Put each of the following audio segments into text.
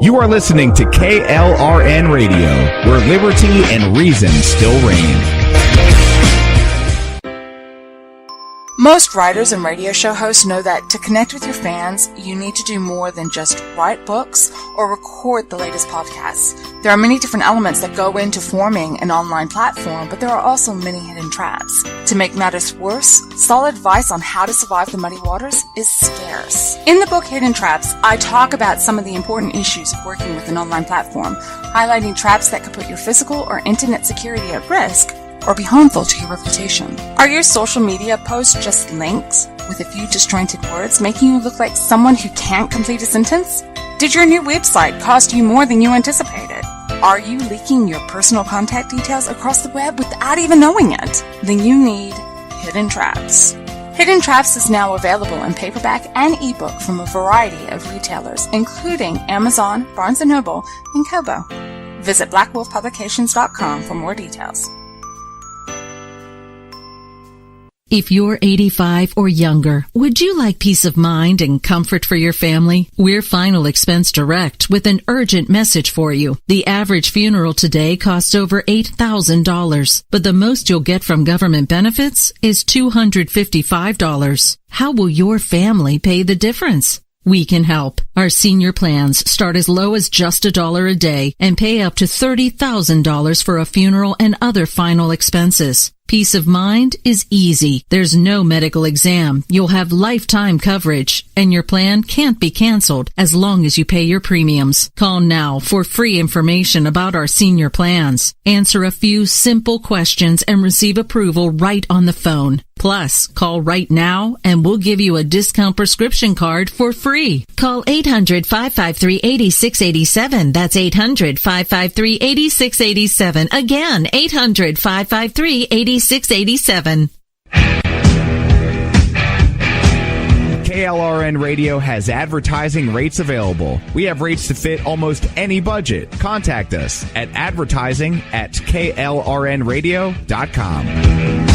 You are listening to KLRN Radio, where liberty and reason still reign. Most writers and radio show hosts know that to connect with your fans, you need to do more than just write books or record the latest podcasts. There are many different elements that go into forming an online platform, but there are also many hidden traps. To make matters worse, solid advice on how to survive the muddy waters is scarce. In the book Hidden Traps, I talk about some of the important issues of working with an online platform, highlighting traps that could put your physical or internet security at risk or be harmful to your reputation. Are your social media posts just links with a few disjointed words, making you look like someone who can't complete a sentence? Did your new website cost you more than you anticipated? Are you leaking your personal contact details across the web without even knowing it? Then you need Hidden Traps. Hidden Traps is now available in paperback and ebook from a variety of retailers, including Amazon, Barnes & Noble, and Kobo. Visit blackwolfpublications.com for more details. If you're 85 or younger, would you like peace of mind and comfort for your family? We're Final Expense Direct with an urgent message for you. The average funeral today costs over $8,000, but the most you'll get from government benefits is $255. How will your family pay the difference? We can help. Our senior plans start as low as just $1 a day and pay up to $30,000 for a funeral and other final expenses. Peace of mind is easy. There's no medical exam. You'll have lifetime coverage, and your plan can't be canceled as long as you pay your premiums. Call now for free information about our senior plans. Answer a few simple questions and receive approval right on the phone. Plus, call right now and we'll give you a discount prescription card for free. Call 800-553-8687. That's 800-553-8687. Again, 800-553-8687. KLRN Radio has advertising rates available. We have rates to fit almost any budget. Contact us at advertising@klrnradio.com.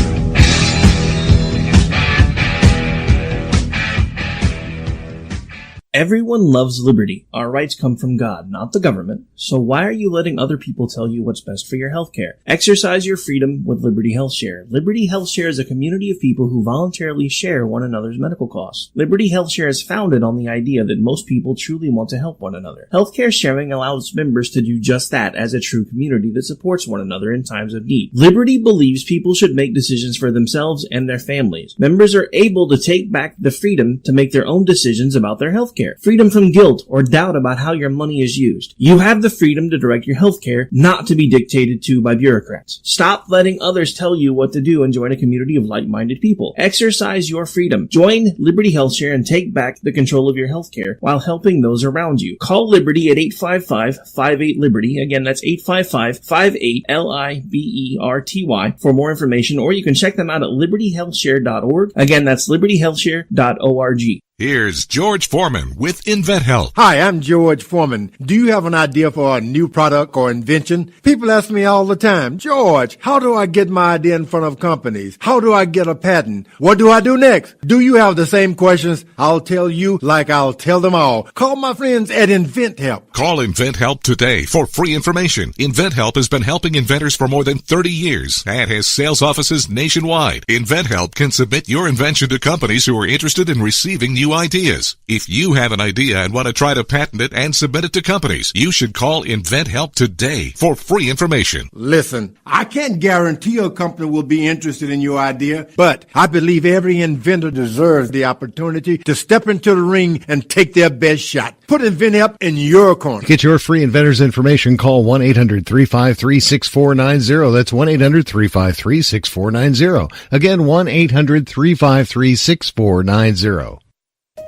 Everyone loves liberty. Our rights come from God, not the government. So why are you letting other people tell you what's best for your healthcare? Exercise your freedom with Liberty Health Share. Liberty Health Share is a community of people who voluntarily share one another's medical costs. Liberty Health Share is founded on the idea that most people truly want to help one another. Healthcare sharing allows members to do just that as a true community that supports one another in times of need. Liberty believes people should make decisions for themselves and their families. Members are able to take back the freedom to make their own decisions about their healthcare. Freedom from guilt or doubt about how your money is used. You have the freedom to direct your healthcare, not to be dictated to by bureaucrats. Stop letting others tell you what to do and join a community of like-minded people. Exercise your freedom. Join Liberty Health Share and take back the control of your healthcare while helping those around you. Call Liberty at 855-58-LIBERTY. Again, that's 855-58-LIBERTY for more information, or you can check them out at libertyhealthshare.org. Again, that's libertyhealthshare.org. Here's George Foreman with InventHelp. Hi, I'm George Foreman. Do you have an idea for a new product or invention? People ask me all the time, George, how do I get my idea in front of companies? How do I get a patent? What do I do next? Do you have the same questions? I'll tell you like I'll tell them all. Call my friends at InventHelp. Call InventHelp today for free information. InventHelp has been helping inventors for more than 30 years and has sales offices nationwide. InventHelp can submit your invention to companies who are interested in receiving new ideas. If you have an idea and want to try to patent it and submit it to companies, you should call InventHelp today for free information. Listen, I can't guarantee a company will be interested in your idea, but I believe every inventor deserves the opportunity to step into the ring and take their best shot. Put InventHelp in your corner. Get your free inventor's information. Call 1-800-353-6490. That's 1-800-353-6490. Again, 1-800-353-6490.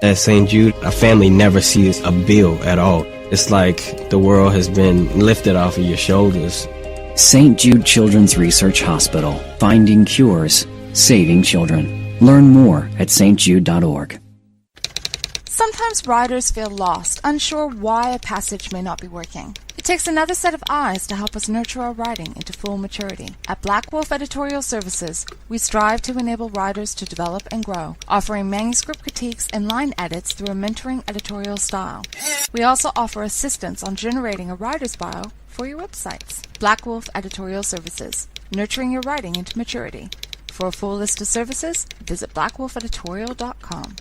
At St. Jude, our family never sees a bill at all. It's like the world has been lifted off of your shoulders. St. Jude Children's Research Hospital. Finding cures. Saving children. Learn more at stjude.org. Sometimes writers feel lost, unsure why a passage may not be working. It takes another set of eyes to help us nurture our writing into full maturity. At Black Wolf Editorial Services, we strive to enable writers to develop and grow, offering manuscript critiques and line edits through a mentoring editorial style. We also offer assistance on generating a writer's bio for your websites. Black Wolf Editorial Services, nurturing your writing into maturity. For a full list of services, visit blackwolfeditorial.com.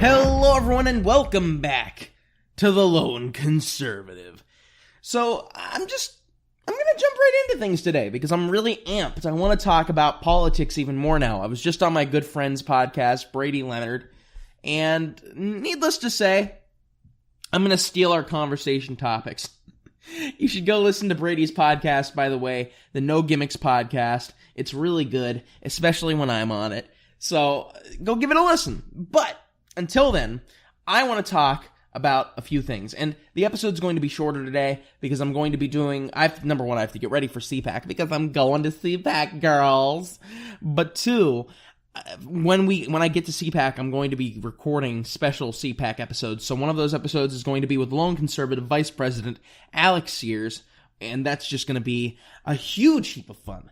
Hello everyone and welcome back to The Lone Conservative. So, I'm gonna jump right into things today because I'm really amped. I want to talk about politics even more now. I was just on my good friend's podcast, Brady Leonard, and needless to say, I'm gonna steal our conversation topics. You should go listen to Brady's podcast, by the way, the No Gimmicks podcast. It's really good, especially when I'm on it. So, go give it a listen. But until then, I want to talk about a few things. And the episode's going to be shorter today because I'm going to be doing, number one, I have to get ready for CPAC because I'm going to CPAC, girls. But two, when I get to CPAC, I'm going to be recording special CPAC episodes. So one of those episodes is going to be with Lone Conservative Vice President Alex Sears, and that's just going to be a huge heap of fun.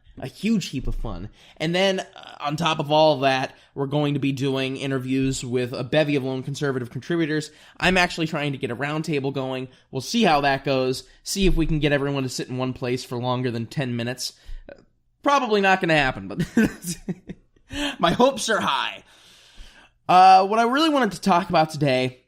And then, on top of all of that, we're going to be doing interviews with a bevy of Lone Conservative contributors. I'm actually trying to get a roundtable going. We'll see how that goes. See if we can get everyone to sit in one place for longer than 10 minutes. Probably not going to happen, but my hopes are high. What I really wanted to talk about today,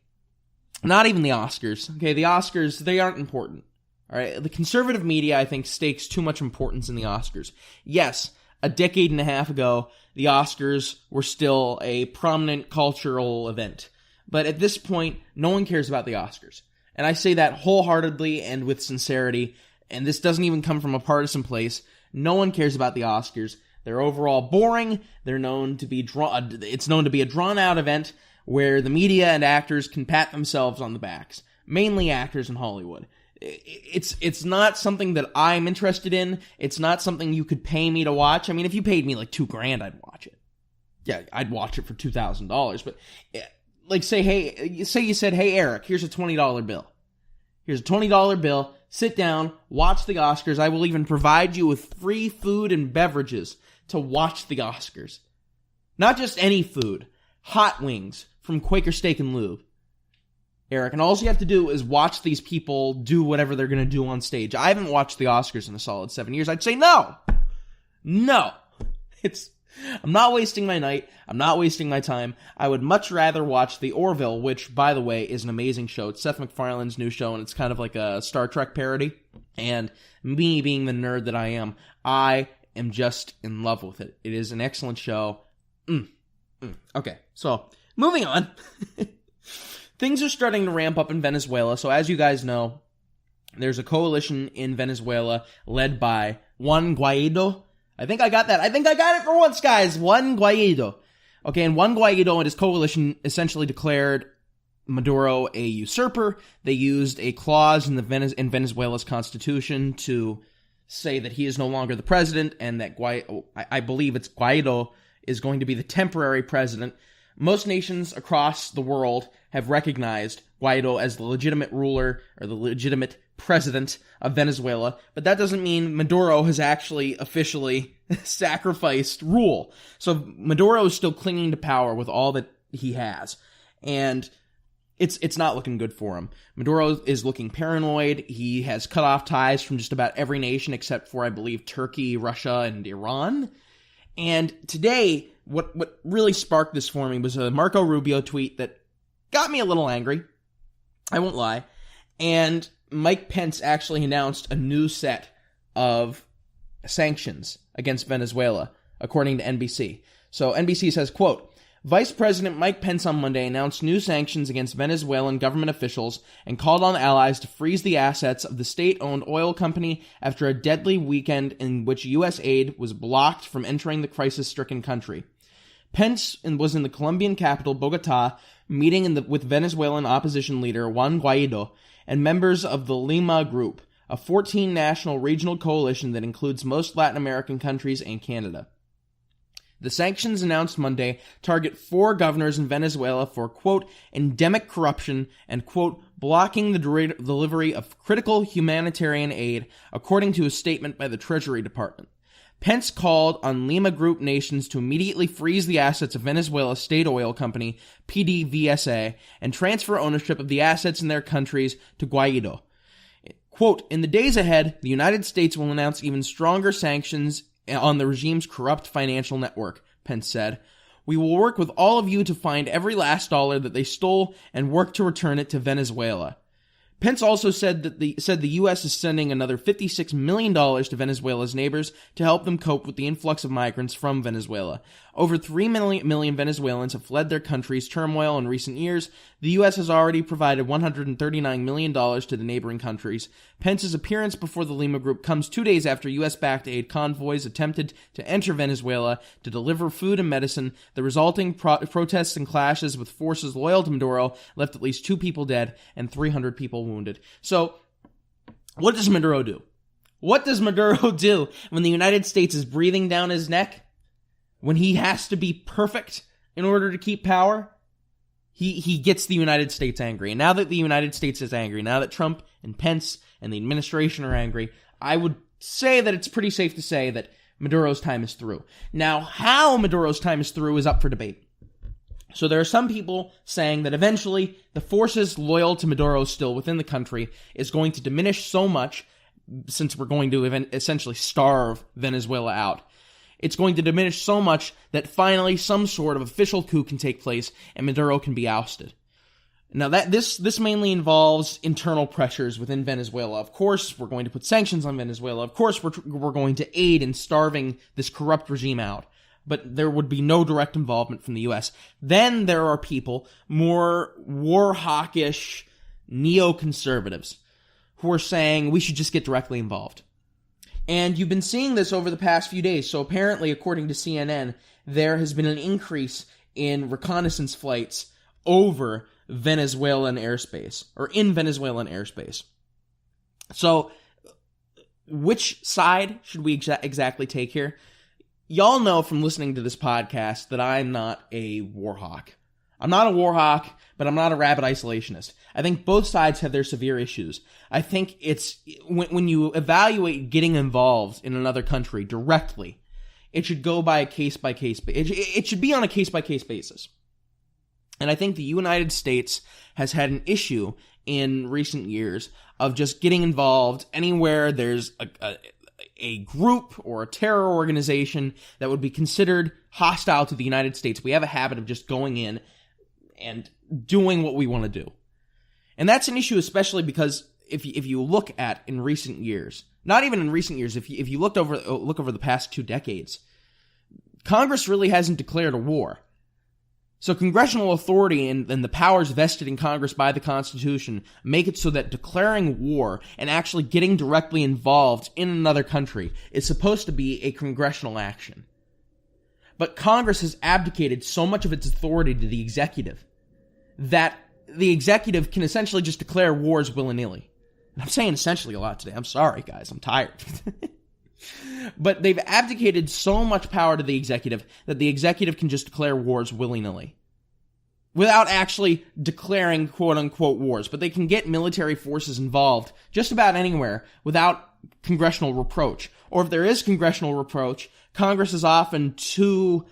not even the Oscars. Okay, the Oscars, they aren't important. All right, the conservative media, I think, stakes too much importance in the Oscars. Yes, a decade and a half ago, the Oscars were still a prominent cultural event. But at this point, no one cares about the Oscars. And I say that wholeheartedly and with sincerity, and this doesn't even come from a partisan place. No one cares about the Oscars. They're overall boring. They're known to be it's known to be a drawn-out event where the media and actors can pat themselves on the backs. Mainly actors in Hollywood. It's not something that I'm interested in. It's not something you could pay me to watch. I mean, if you paid me like $2,000, I'd watch it. Yeah, I'd watch it for $2,000. But like, say you said, hey, Eric, here's a $20 bill. Here's a $20 bill. Sit down, watch the Oscars. I will even provide you with free food and beverages to watch the Oscars. Not just any food. Hot wings from Quaker Steak and Lube. Eric, and all you have to do is watch these people do whatever they're going to do on stage. I haven't watched the Oscars in a solid 7 years. I'd say no. I'm not wasting my night. I'm not wasting my time. I would much rather watch The Orville, which, by the way, is an amazing show. It's Seth MacFarlane's new show, and it's kind of like a Star Trek parody. And me being the nerd that I am just in love with it. It is an excellent show. Okay, so, moving on. Things are starting to ramp up in Venezuela. So as you guys know, there's a coalition in Venezuela led by Juan Guaido. I think I got that. I think I got it for once, guys. Juan Guaido. Okay, and Juan Guaido and his coalition essentially declared Maduro a usurper. They used a clause in Venezuela's constitution to say that he is no longer the president and that I believe it's Guaido is going to be the temporary president. Most nations across the world have recognized Guaido as the legitimate ruler or the legitimate president of Venezuela, but that doesn't mean Maduro has actually officially sacrificed rule. So Maduro is still clinging to power with all that he has, and it's not looking good for him. Maduro is looking paranoid. He has cut off ties from just about every nation except for, I believe, Turkey, Russia, and Iran. And today, what really sparked this for me was a Marco Rubio tweet that got me a little angry. I won't lie. And Mike Pence actually announced a new set of sanctions against Venezuela, according to NBC. So NBC says, quote, Vice President Mike Pence on Monday announced new sanctions against Venezuelan government officials and called on allies to freeze the assets of the state-owned oil company after a deadly weekend in which U.S. aid was blocked from entering the crisis-stricken country. Pence was in the Colombian capital, Bogota, meeting with Venezuelan opposition leader Juan Guaido and members of the Lima Group, a 14-national regional coalition that includes most Latin American countries and Canada. The sanctions announced Monday target 4 governors in Venezuela for, quote, endemic corruption and, quote, blocking the delivery of critical humanitarian aid, according to a statement by the Treasury Department. Pence called on Lima Group nations to immediately freeze the assets of Venezuela's state oil company, PDVSA, and transfer ownership of the assets in their countries to Guaido. Quote, in the days ahead, the United States will announce even stronger sanctions on the regime's corrupt financial network, Pence said. We will work with all of you to find every last dollar that they stole and work to return it to Venezuela. Pence also said the U.S. is sending another $56 million to Venezuela's neighbors to help them cope with the influx of migrants from Venezuela. Over 3 million Venezuelans have fled their country's turmoil in recent years. The U.S. has already provided $139 million to the neighboring countries. Pence's appearance before the Lima Group comes 2 days after U.S.-backed aid convoys attempted to enter Venezuela to deliver food and medicine. The resulting protests and clashes with forces loyal to Maduro left at least 2 people dead and 300 people wounded. So, what does Maduro do? What does Maduro do when the United States is breathing down his neck? When he has to be perfect in order to keep power? He gets the United States angry. And now that the United States is angry, now that Trump and Pence and the administration are angry, I would say that it's pretty safe to say that Maduro's time is through. Now, how Maduro's time is through is up for debate. So there are some people saying that eventually the forces loyal to Maduro still within the country is going to diminish so much, since we're going to essentially starve Venezuela out. It's going to diminish so much that finally some sort of official coup can take place and Maduro can be ousted. Now this mainly involves internal pressures within Venezuela. Of course, we're going to put sanctions on Venezuela. Of course, we're going to aid in starving this corrupt regime out. But there would be no direct involvement from the U.S. Then there are people, more war hawkish neoconservatives, who are saying we should just get directly involved. And you've been seeing this over the past few days. So apparently, according to CNN, there has been an increase in reconnaissance flights over Venezuelan airspace, or in Venezuelan airspace. So, which side should we exactly take here? Y'all know from listening to this podcast that I'm not a war hawk. I'm not a war hawk, but I'm not a rabid isolationist. I think both sides have their severe issues. I think it's, when you evaluate getting involved in another country directly, it should go by a case-by-case, it should be on a case-by-case basis. And I think the United States has had an issue in recent years of just getting involved anywhere there's a group or a terror organization that would be considered hostile to the United States. We have a habit of just going in and doing what we want to do. And that's an issue especially because if you look at in recent years, not even in recent years, if you look over the past 2 decades, Congress really hasn't declared a war. So congressional authority and the powers vested in Congress by the Constitution make it so that declaring war and actually getting directly involved in another country is supposed to be a congressional action. But Congress has abdicated so much of its authority to the executive that the executive can essentially just declare wars willy-nilly. And I'm saying essentially a lot today. I'm sorry, guys. I'm tired. But they've abdicated so much power to the executive that the executive can just declare wars willy-nilly without actually declaring quote-unquote wars. But they can get military forces involved just about anywhere without congressional reproach. Or if there is congressional reproach, Congress is often too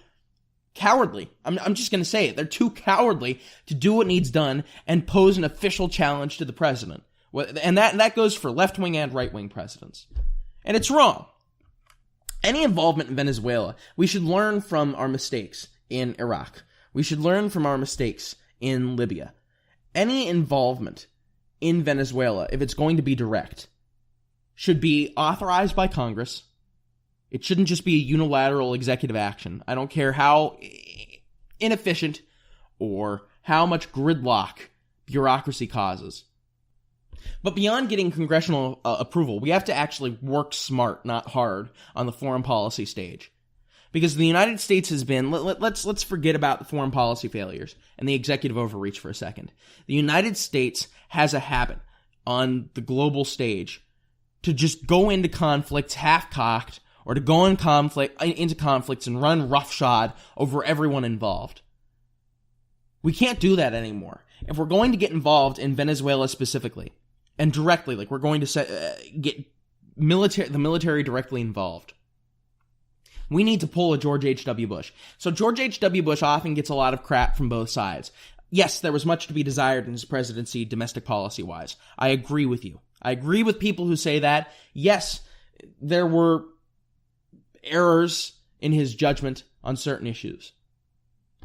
cowardly. I'm just going to say it. They're too cowardly to do what needs done and pose an official challenge to the president. And that goes for left-wing and right-wing presidents. And it's wrong. Any involvement in Venezuela, we should learn from our mistakes in Iraq. We should learn from our mistakes in Libya. Any involvement in Venezuela, if it's going to be direct, should be authorized by Congress. It shouldn't just be a unilateral executive action. I don't care how inefficient or how much gridlock bureaucracy causes. But beyond getting congressional approval, we have to actually work smart, not hard, on the foreign policy stage. Because the United States has been, let's forget about the foreign policy failures and the executive overreach for a second. The United States has a habit on the global stage to just go into conflicts half-cocked or to go into conflicts and run roughshod over everyone involved. We can't do that anymore. If we're going to get involved in Venezuela specifically, and directly, like we're going to get the military directly involved, we need to pull a George H.W. Bush. So George H.W. Bush often gets a lot of crap from both sides. Yes, there was much to be desired in his presidency, domestic policy-wise. I agree with you. I agree with people who say that. Yes, there were errors in his judgment on certain issues.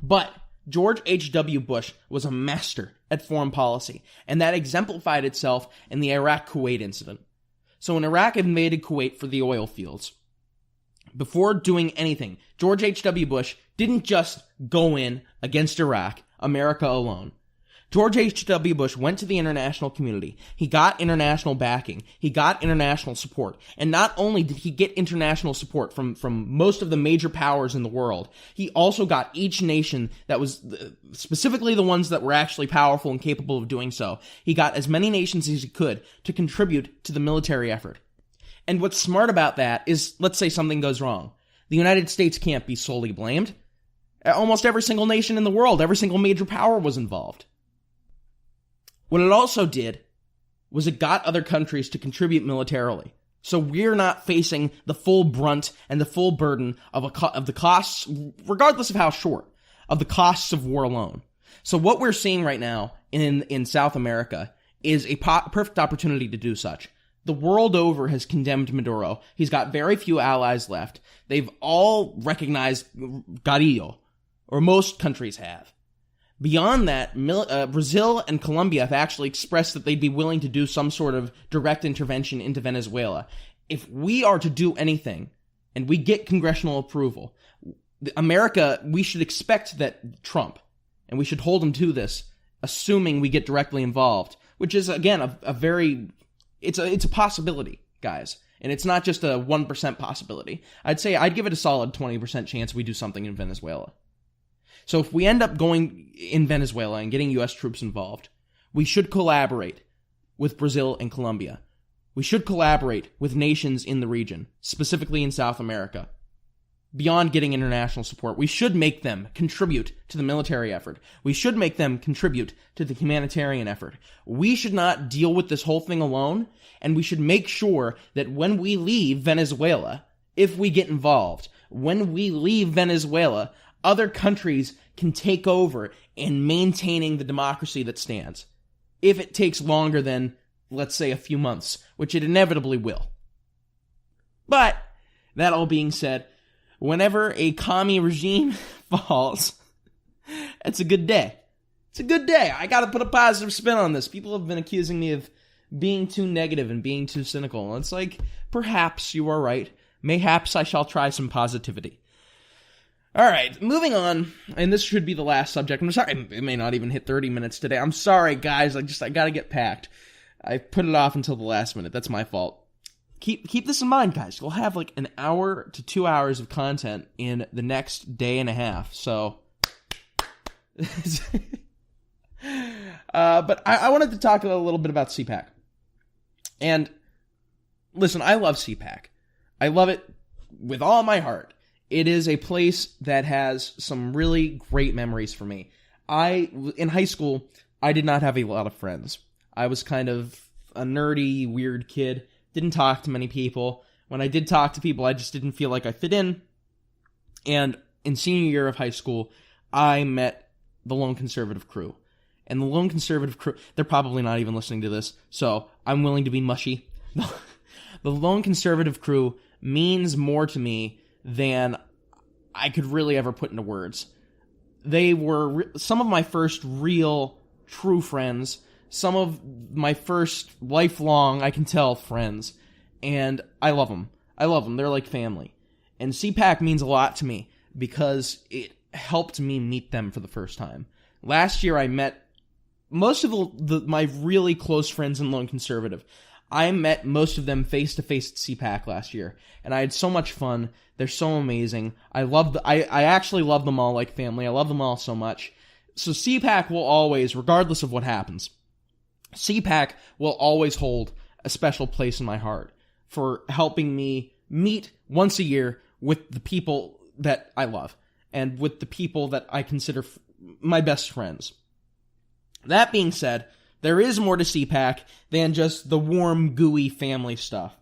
But George H.W. Bush was a master at foreign policy, and that exemplified itself in the Iraq-Kuwait incident. So when Iraq invaded Kuwait for the oil fields, before doing anything, George H.W. Bush didn't just go in against Iraq, America alone. George H.W. Bush went to the international community. He got international backing. He got international support. And not only did he get international support from most of the major powers in the world, he also got each nation that was, specifically the ones that were actually powerful and capable of doing so. He got as many nations as he could to contribute to the military effort. And what's smart about that is, let's say something goes wrong. The United States can't be solely blamed. Almost every single nation in the world, every single major power was involved. What it also did was it got other countries to contribute militarily. So we're not facing the full brunt and the full burden of the costs, regardless of how short, of the costs of war alone. So what we're seeing right now in South America is a perfect opportunity to do such. The world over has condemned Maduro. He's got very few allies left. They've all recognized Guaido, or most countries have. Beyond that, Brazil and Colombia have actually expressed that they'd be willing to do some sort of direct intervention into Venezuela. If we are to do anything, and we get congressional approval, America, we should expect that Trump, and we should hold him to this, assuming we get directly involved, which is, again, it's a possibility, guys. And it's not just a 1% possibility. I'd give it a solid 20% chance we do something in Venezuela. So if we end up going in Venezuela and getting U.S. troops involved, we should collaborate with Brazil and Colombia. We should collaborate with nations in the region, specifically in South America. Beyond getting international support, we should make them contribute to the military effort. We should make them contribute to the humanitarian effort. We should not deal with this whole thing alone, and we should make sure that when we leave Venezuela, if we get involved, when we leave Venezuela, other countries can take over in maintaining the democracy that stands. If it takes longer than, let's say, a few months, which it inevitably will. But, that all being said, whenever a commie regime falls, it's a good day. It's a good day. I gotta put a positive spin on this. People have been accusing me of being too negative and being too cynical. And it's like, perhaps you are right. Mayhaps I shall try some positivity. Alright, moving on, and this should be the last subject. I'm sorry, it may not even hit 30 minutes today. I'm sorry, guys, I gotta get packed. I put it off until the last minute. That's my fault. Keep this in mind, guys. We'll have like an hour to 2 hours of content in the next day and a half, so... but I wanted to talk a little bit about CPAC. And, listen, I love CPAC. I love it with all my heart. It is a place that has some really great memories for me. In high school, I did not have a lot of friends. I was kind of a nerdy, weird kid. Didn't talk to many people. When I did talk to people, I just didn't feel like I fit in. And in senior year of high school, I met the Lone Conservative Crew. And the Lone Conservative Crew, they're probably not even listening to this, so I'm willing to be mushy. The Lone Conservative Crew means more to me than I could really ever put into words. They were some of my first real, true friends, some of my first lifelong, I can tell, friends, and I love them. I love them. They're like family. And CPAC means a lot to me because it helped me meet them for the first time. Last year I met most of my really close friends in Lone Conservative. I met most of them face-to-face at CPAC last year, and I had so much fun. They're so amazing. I actually love them all like family. I love them all so much. So CPAC will always, regardless of what happens, CPAC will always hold a special place in my heart for helping me meet once a year with the people that I love and with the people that I consider my best friends. That being said, there is more to CPAC than just the warm, gooey family stuff.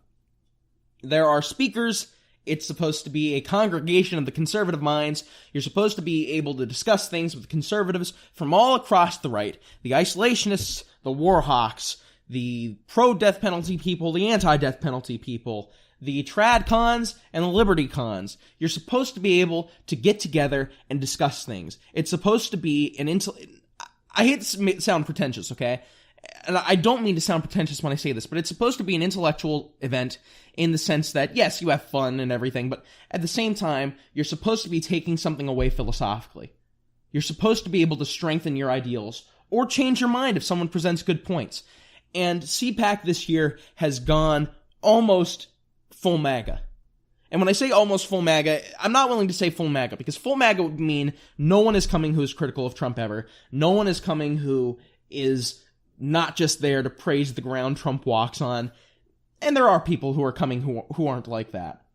There are speakers. It's supposed to be a congregation of the conservative minds. You're supposed to be able to discuss things with conservatives from all across the right. The isolationists, the war hawks, the pro-death penalty people, the anti-death penalty people, the trad cons, and the liberty cons. You're supposed to be able to get together and discuss things. It's supposed to be I hate to sound pretentious, okay? And I don't mean to sound pretentious when I say this, but it's supposed to be an intellectual event in the sense that, yes, you have fun and everything, but at the same time, you're supposed to be taking something away philosophically. You're supposed to be able to strengthen your ideals or change your mind if someone presents good points. And CPAC this year has gone almost full MAGA. And when I say almost full MAGA, I'm not willing to say full MAGA, because full MAGA would mean no one is coming who is critical of Trump ever. No one is coming who is not just there to praise the ground Trump walks on. And there are people who are coming who aren't like that.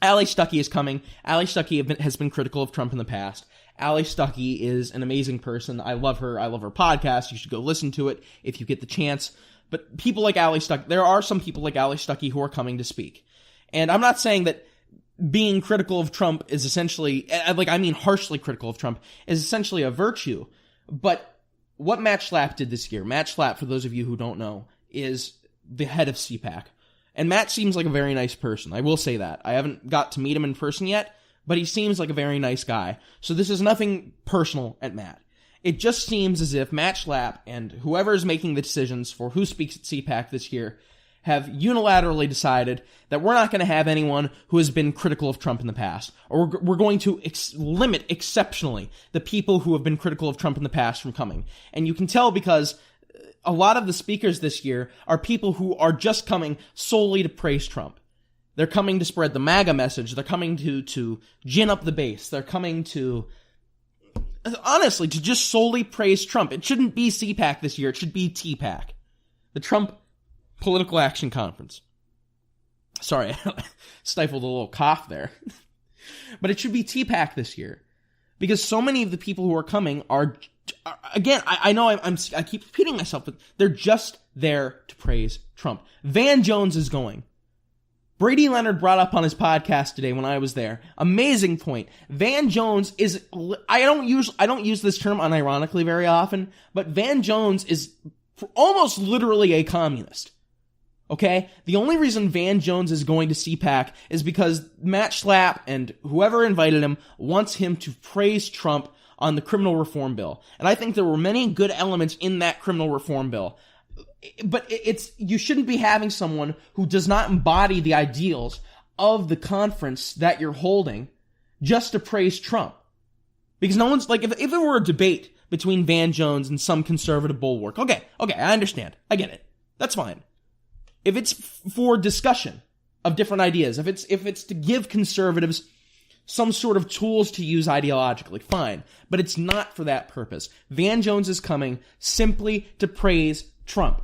Ali Stuckey is coming. Ali Stuckey has been critical of Trump in the past. Ali Stuckey is an amazing person. I love her. I love her podcast. You should go listen to it if you get the chance. But people like Ali Stuckey, there are some people like Ali Stuckey who are coming to speak. And I'm not saying that being critical of Trump is essentially, harshly critical of Trump, is essentially a virtue. But what Matt Schlapp did this year, Matt Schlapp, for those of you who don't know, is the head of CPAC. And Matt seems like a very nice person. I will say that. I haven't got to meet him in person yet, but he seems like a very nice guy. So this is nothing personal at Matt. It just seems as if Matt Schlapp and whoever is making the decisions for who speaks at CPAC this year have unilaterally decided that we're not going to have anyone who has been critical of Trump in the past. Or we're going to limit exceptionally the people who have been critical of Trump in the past from coming. And you can tell because a lot of the speakers this year are people who are just coming solely to praise Trump. They're coming to spread the MAGA message. They're coming to gin up the base. They're coming to, honestly, to just solely praise Trump. It shouldn't be CPAC this year. It should be TPAC. The Trump Political Action Conference. Sorry, I stifled a little cough there. But it should be TPAC this year. Because so many of the people who are coming are again, I know I keep repeating myself, but they're just there to praise Trump. Van Jones is going. Brady Leonard brought up on his podcast today when I was there. Amazing point. Van Jones is, I don't use this term unironically very often, but Van Jones is almost literally a communist. Okay? The only reason Van Jones is going to CPAC is because Matt Schlapp and whoever invited him wants him to praise Trump on the criminal reform bill. And I think there were many good elements in that criminal reform bill. But you shouldn't be having someone who does not embody the ideals of the conference that you're holding just to praise Trump. Because no one's, like, if it were a debate between Van Jones and some conservative bulwark, okay, I understand. I get it. That's fine. If it's for discussion of different ideas, if it's to give conservatives some sort of tools to use ideologically, fine. But it's not for that purpose. Van Jones is coming simply to praise Trump.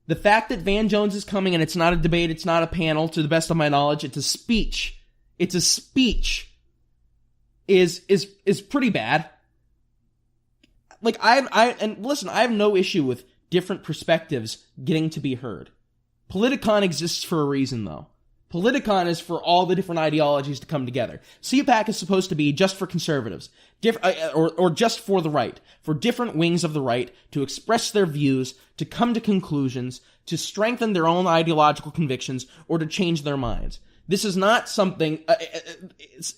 The fact that Van Jones is coming and it's not a debate, it's not a panel, to the best of my knowledge, it's a speech. It's a speech is pretty bad. Like, and listen, I have no issue with different perspectives getting to be heard. Politicon exists for a reason, though. Politicon is for all the different ideologies to come together. CPAC is supposed to be just for conservatives, or just for the right, for different wings of the right to express their views, to come to conclusions, to strengthen their own ideological convictions, or to change their minds. This is not something,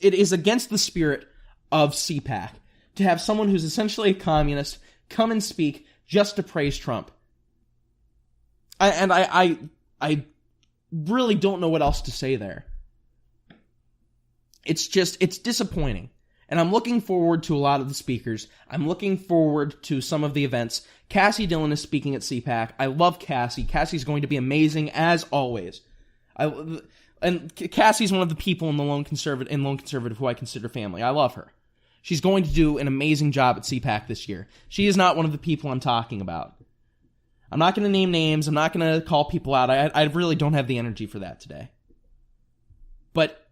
it is against the spirit of CPAC to have someone who's essentially a communist come and speak just to praise Trump. I really don't know what else to say there. It's disappointing. And I'm looking forward to a lot of the speakers. I'm looking forward to some of the events. Cassie Dillon is speaking at CPAC. I love Cassie. Cassie's going to be amazing, as always. And Cassie's one of the people in Lone Conservative who I consider family. I love her. She's going to do an amazing job at CPAC this year. She is not one of the people I'm talking about. I'm not going to name names. I'm not going to call people out. I really don't have the energy for that today. But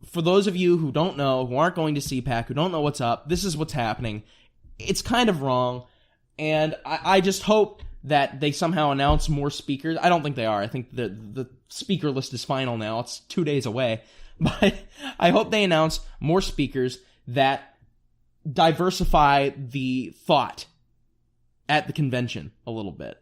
for those of you who don't know, who aren't going to CPAC, who don't know what's up, this is what's happening. It's kind of wrong, and I just hope that they somehow announce more speakers. I don't think they are. I think the speaker list is final now. It's 2 days away. But I hope they announce more speakers that diversify the thought at the convention a little bit.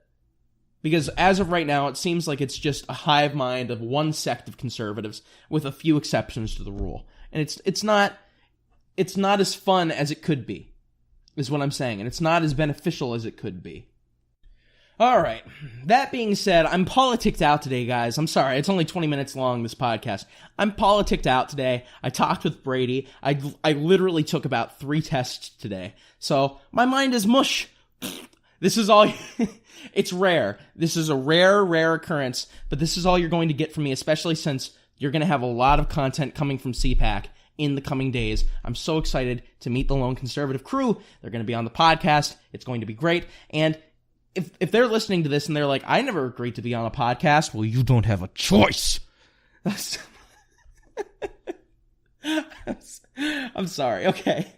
Because as of right now, it seems like it's just a hive mind of one sect of conservatives with a few exceptions to the rule. And it's not as fun as it could be, is what I'm saying. And it's not as beneficial as it could be. All right. That being said, I'm politicked out today, guys. I'm sorry. It's only 20 minutes long, this podcast. I'm politicked out today. I talked with Brady. I literally took about 3 tests today. So my mind is mush. This is all... It's rare. This is a rare occurrence, but this is all you're going to get from me, especially since you're going to have a lot of content coming from CPAC in the coming days. I'm so excited to meet the Lone Conservative crew. They're going to be on the podcast. It's going to be great. And if they're listening to this and they're like, I never agreed to be on a podcast, well, you don't have a choice. I'm sorry. Okay.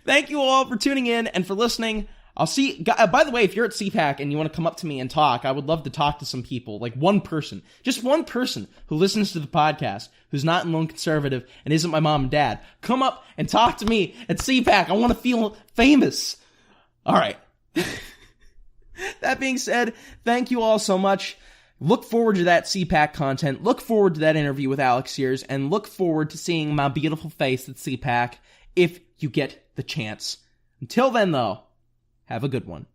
Thank you all for tuning in and for listening. I'll see. By the way, if you're at CPAC and you want to come up to me and talk, I would love to talk to some people, like one person, just one person who listens to the podcast, who's not in Lone Conservative and isn't my mom and dad. Come up and talk to me at CPAC. I want to feel famous. All right. That being said, thank you all so much. Look forward to that CPAC content. Look forward to that interview with Alex Sears, and look forward to seeing my beautiful face at CPAC if you get the chance. Until then, though, have a good one.